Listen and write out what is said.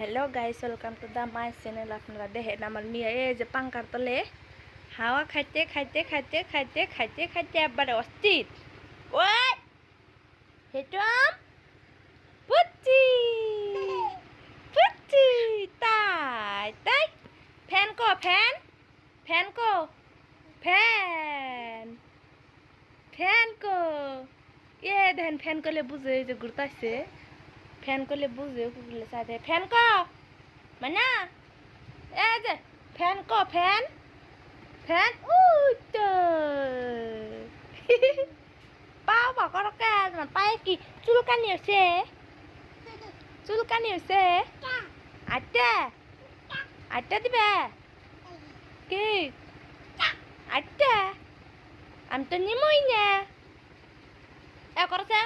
Hello guys, welcome to the my channel. আপনারা দেখেন আমার মেয়ে এই যে পাঙ্কার তলে হাওয়া খাইতে খাইতে খাইতে খাইতে খাইতে খাইতে একবারে অস্থির। ওই হেটম পুচ্চি পুচ্চি, তাই তাই। ফ্যান কো ফ্যান, ফ্যান কো ফ্যান, ফ্যান কো। এ দেখেন ফ্যান করলে বুঝে যে ঘুরতাছে, ফ্যান করলে বুঝে কুকুরলে সাথে ফ্যান কো মানে এই যে fan co fan, fan we তো পাও বাকর কেন পায়ে কি চুলকানি হয়েছে, চুলকানি হয়েছে। আটটা আটটা দিবে কি আটটা, আমি তো নিমই না এ করছে।